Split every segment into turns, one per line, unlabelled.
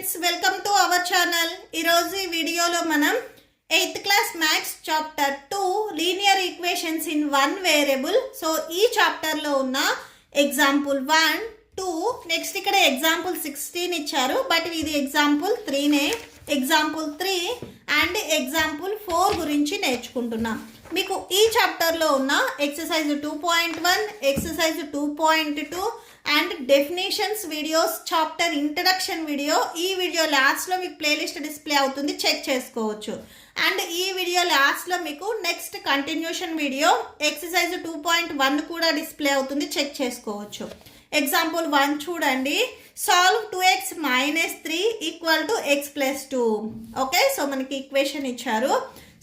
Friends, welcome to our channel. ఈరోజు ఈ వీడియోలో మనం 8th class maths chapter 2 linear equations in one variable. So ఈ చాప్టర్లో ఉన్న ఎగ్జాంపుల్ 1, 2, నెక్స్ట్ ఇక్కడ ఎగ్జాంపుల్ 16 ఇచ్చారు, బట్ ఇది ఎగ్జాంపుల్ 3నే. ఎగ్జాంపుల్ 3 అండ్ ఎగ్జాంపుల్ 4 గురించి నేర్చుకుంటున్నాం. మీకు ఈ చాప్టర్లో ఉన్న exercise 2.1, exercise 2.2 and definitions videos, chapter introduction video, ఈ వీడియో లాస్ట్లో మీకు ప్లేలిస్ట్ డిస్ప్లే అవుతుంది, చెక్ చేసుకోవచ్చు. అండ్ ఈ వీడియో లాస్ట్లో మీకు నెక్స్ట్ కంటిన్యూషన్ వీడియో ఎక్సర్సైజ్ 2.1 కూడా డిస్ప్లే అవుతుంది, చెక్ చేసుకోవచ్చు. ఎగ్జాంపుల్ 1 చూడండి. Solve 2x - 3 = x + 2. Okay, so మనకి ఈక్వేషన్ ఇచ్చారు.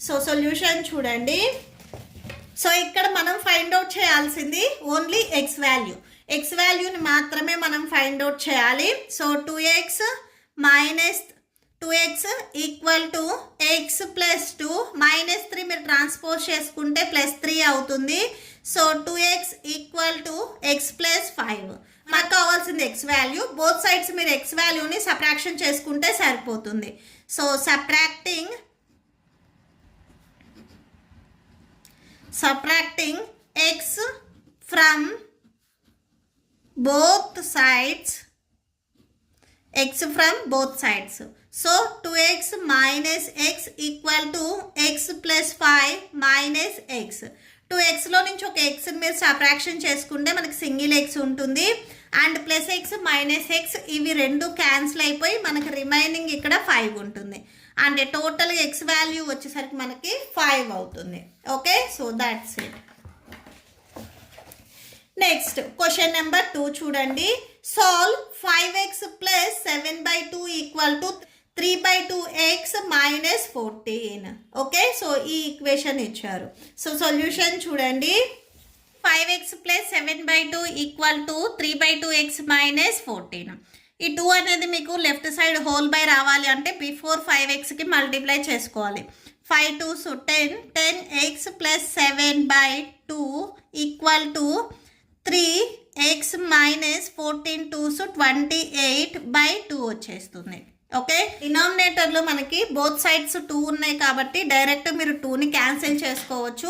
సో సొల్యూషన్ చూడండి. సో ఇక్కడ మనం ఫైండ్ అవుట్ చేయాల్సింది ఓన్లీ x వాల్యూ. x వాల్యూని మాత్రమే మనం ఫైండ్ అవుట్ చేయాలి. సో 2x - 2x = x + 2 -3 మీరు ట్రాన్స్పోజ్ చేసుకుంటే +3 అవుతుంది. So 2x = x + 5. మనకు కావాల్సింది x వాల్యూ. బోత్ సైడ్స్ మీరు x వాల్యూని సబ్ట్రాక్షన్ చేసుకుంటే సరిపోతుంది. So subtracting x from both sides, so 2x - x = x + 5 - x. 2xలో నుంచి ఒక xని మీరు సబ్ట్రాక్షన్ చేసుకుంటే మనకి సింగిల్ x ఉంటుంది, అండ్ +x - x ఇవి రెండు క్యాన్సిల్ అయిపోయి మనకి రిమైనింగ్ ఇక్కడ 5 ఉంటుంది. అండ్ టోటల్ x వాల్యూ వచ్చేసరికి మనకి 5 అవుతుంది. Okay, so that's it. Next question number 2 చూడండి. Solve 5x + 7/2 = 3/2x - 14. Okay, so ఈ ఈక్వేషన్ ఇచ్చారు. సో సొల్యూషన్ చూడండి. 5x + 7/2 = 3/2x - 14. ఈ 2 అనేది మీకు లెఫ్ట్ సైడ్ హోల్ బై రావాలి అంటే బిఫోర్ 5xకి మల్టిప్లై చేసుకోవాలి. 5 2s 10, 10x + 7/2 = 3x - 14 2s 28/2 వచ్చేస్తుంది. ఓకే, డినామినేటర్లో మనకి బోత్ సైడ్స్ 2 ఉన్నాయి కాబట్టి డైరెక్ట్ మీరు 2ని క్యాన్సిల్ చేసుకోవచ్చు,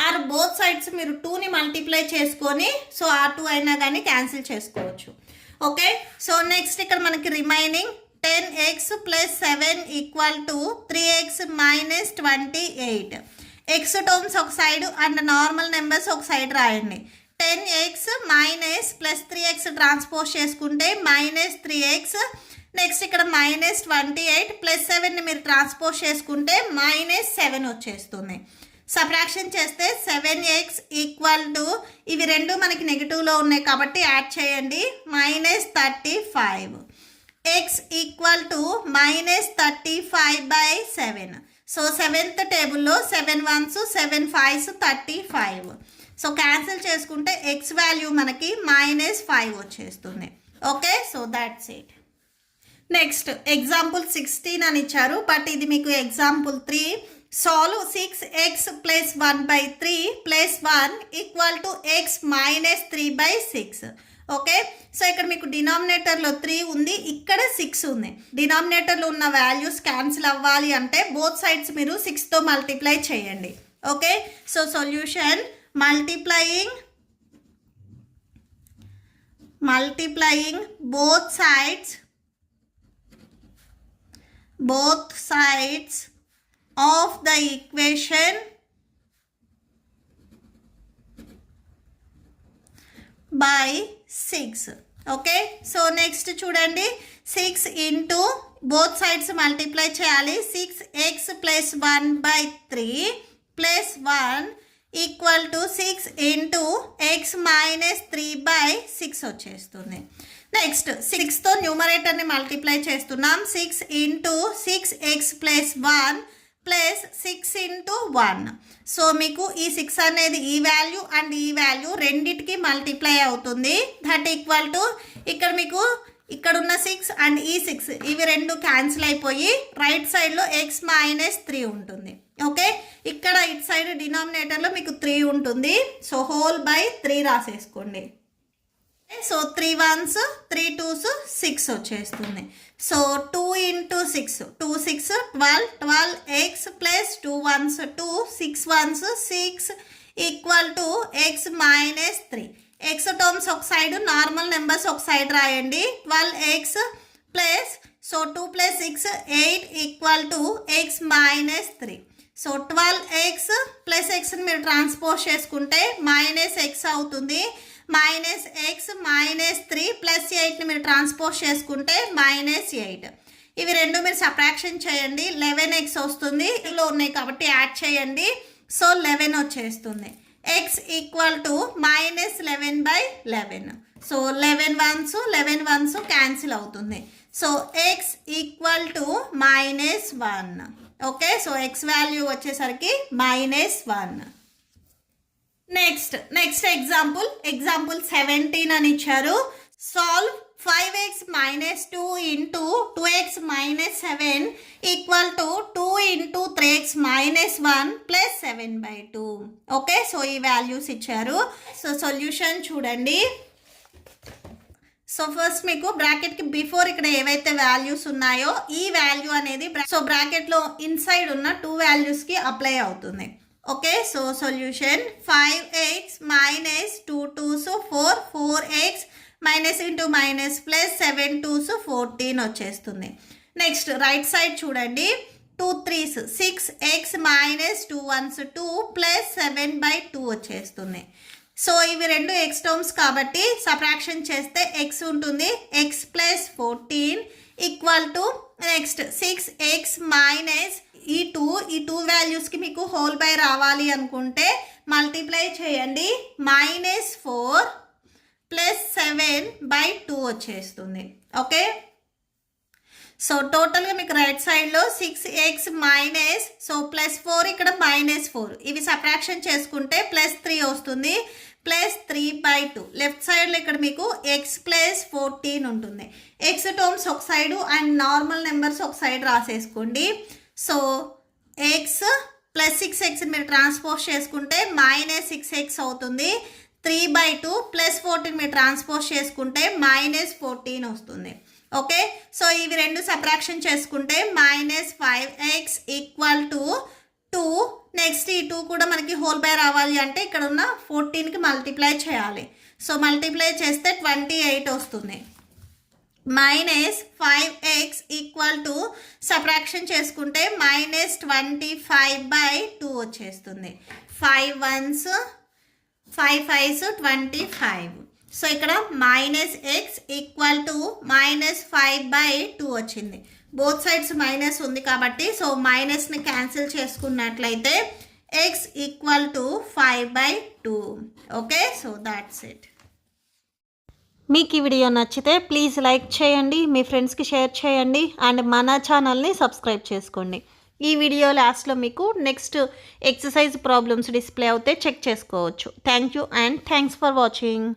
ఆర్ బోత్ సైడ్స్ మీరు 2ని మల్టిప్లై చేసుకొని సో ఆ 2 అయినా కానీ క్యాన్సిల్ చేసుకోవచ్చు. ఓకే, సో నెక్స్ట్ ఇక్కడ మనకి remaining 10x + 7 = 3x - 28. x terms ఒక సైడ్ అండ్ నార్మల్ నెంబర్స్ ఒక సైడ్ రాయండి. 10x - +3x ట్రాన్స్పోజ్ చేసుకుంటే -3x. నెక్స్ట్ ఇక్కడ -28 +7ని మీరు ట్రాన్స్పోజ్ చేసుకుంటే -7 వచ్చేస్తుంది. సబ్ట్రాక్షన్ చేస్తే 7x = ఇవి రెండు మనకి నెగిటివ్లో ఉన్నాయి కాబట్టి యాడ్ చేయండి, -35. x = -35/7. సో 7th టేబుల్లో 7 1s 7 5s 35. సో క్యాన్సిల్ చేసుకుంటే x వాల్యూ మనకి -5 వచ్చేస్తుంది. Okay, so that's it. Next example 16 అని ఇచ్చారు, బట్ ఇది మీకు example 3. Solve 6x + 1/3 + 1 = x - 3/6. Okay, so ఇక్కడ మీకు డినామినేటర్లో 3 ఉంది, ఇక్కడ 6 ఉంది. డినామినేటర్లో ఉన్న వాల్యూస్ క్యాన్సిల్ అవ్వాలి అంటే బోత్ సైడ్స్ మీరు 6తో మల్టిప్లై చేయండి. Okay, so solution multiplying both sides of the equation by 6. Okay, so next చూడండి. 6 ఇంటూ బోత్ సైడ్స్ మల్టిప్లై చేయాలి. 6x + 1/3 + 1 = 6 ఇంటూ x - 3/6 వచ్చేస్తుంది. నెక్స్ట్ 6తో న్యూమరేటర్ని మల్టిప్లై చేస్తున్నాం. 6 ఇంటూ 6x + 1 + 6 ఇంటూ 1. సో మీకు ఈ 6 అనేది ఈ వాల్యూ అండ్ ఈ వాల్యూ రెండిటికి మల్టిప్లై అవుతుంది. దట్ = ఇక్కడ మీకు ఇక్కడ ఉన్న 6 అండ్ ఈ 6 ఇవి రెండు క్యాన్సిల్ అయిపోయి రైట్ సైడ్లో x - 3 ఉంటుంది. ఓకే, ఇక్కడ ఇటు సైడ్ డినామినేటర్లో మీకు 3 ఉంటుంది. సో హోల్ బై 3 రాసేసుకోండి. సో 3 1s 3 2s 6 వచ్చేస్తుంది. So 2 into 6 2 6 12 12x plus 2 1s 2 6 1s 6 equal to x minus 3. X terms ఒక సైడ్, నార్మల్ నెంబర్స్ ఒక సైడ్ రాయండి. 12x plus so 2 plus 6 8 equal to x minus 3. So 12x plus ఎక్స్ని మీరు transpose చేసుకుంటే minus x అవుతుంది. Minus x minus 3 plus 8ని మీరు transpose చేసుకుంటే minus 8. ఇవి రెండు మీరు సబ్ట్రాక్షన్ చేయండి. 11x వస్తుంది. ఇందులో ఉన్నాయి కాబట్టి యాడ్ చేయండి. సో 11 వచ్చేస్తుంది. x equal to minus 11/11. So 11 1s cancel అవుతుంది. So x equal to minus 1. Okay, so x value వచ్చేసరికి మైనస్ 1. నెక్స్ట్ ఎగ్జాంపుల్ 17 అని ఇచ్చారు. Solve 5x minus 2 into 2x minus 7 equal to 2 into 3x minus 1 plus 7/2. Okay, so ఈ values ఇచ్చారు. So solution చూడండి. So first మీకు బ్రాకెట్కి before ఇక్కడ ఏవైతే వాల్యూస్ ఉన్నాయో ఈ వాల్యూ అనేది సో బ్రాకెట్లో ఇన్సైడ్ ఉన్న 2 వాల్యూస్కి అప్లై అవుతుంది. Okay, so solution 5x minus 2 2s 4 4x minus into minus plus 7 2s 14 వచ్చేస్తుంది. నెక్స్ట్ రైట్ సైడ్ చూడండి. 2 3s 6x minus 2 1s 2 plus 7/2 వచ్చేస్తుంది. సో ఇవి రెండు ఎక్స్ టర్మ్స్ కాబట్టి సబ్ట్రాక్షన్ చేస్తే x ఉంటుంది. x plus 14 equal to next 6x minus ఈ two వాల్యూస్కి మీకు హోల్ బై రావాలి అనుకుంటే మల్టిప్లై చేయండి. మైనస్ 4 ప్లస్ 7/2 వచ్చేస్తుంది. ఓకే, సో టోటల్గా మీకు రైట్ సైడ్లో 6x మైనస్ సో ప్లస్ 4 ఇక్కడ మైనస్ 4 ఇవి సబ్ట్రాక్షన్ చేసుకుంటే ప్లస్ 3 వస్తుంది. ప్లస్ 3/2 లెఫ్ట్ సైడ్లో ఇక్కడ మీకు x ప్లస్ 14 ఉంటుంది. ఎక్స్ టర్మ్స్ ఒక సైడు అండ్ నార్మల్ నెంబర్స్ ఒక సైడ్ రాసేసుకోండి. సో x ప్లస్ 6x మీరు ట్రాన్స్పోజ్ చేసుకుంటే మైనస్ 6x అవుతుంది. 3/2 ప్లస్ 14 మీరు ట్రాన్స్పోజ్ చేసుకుంటే మైనస్ 14 వస్తుంది. ఓకే, సో ఇవి రెండు సబ్ట్రాక్షన్ చేసుకుంటే minus 5x equal to 2. Next ఈ 2 కూడా మనకి హోల్ బై రావాలి అంటే ఇక్కడ ఉన్న 14కి మల్టిప్లై చేయాలి. సో మల్టిప్లై చేస్తే 28 వస్తుంది. Minus 5x equal to subtraction చేసుకుంటే మైనస్ 25/2 వచ్చేస్తుంది. 5 1s 5 5s 25. సో ఇక్కడ minus x equal to minus 5/2 వచ్చింది. బోత్ సైడ్స్ మైనస్ ఉంది కాబట్టి సో మైనస్ని క్యాన్సిల్ చేసుకున్నట్లయితే x equal to 5/2. Okay, so that's it. మీకు ఈ వీడియో నచ్చితే ప్లీజ్ లైక్ చేయండి, మీ ఫ్రెండ్స్కి షేర్ చేయండి అండ్ మన ఛానల్ని సబ్స్క్రైబ్ చేసుకోండి. ఈ వీడియో లాస్ట్లో మీకు నెక్స్ట్ ఎక్సర్సైజ్ ప్రాబ్లమ్స్ డిస్ప్లే అవుతే చెక్ చేసుకోవచ్చు. Thank you and thanks for watching.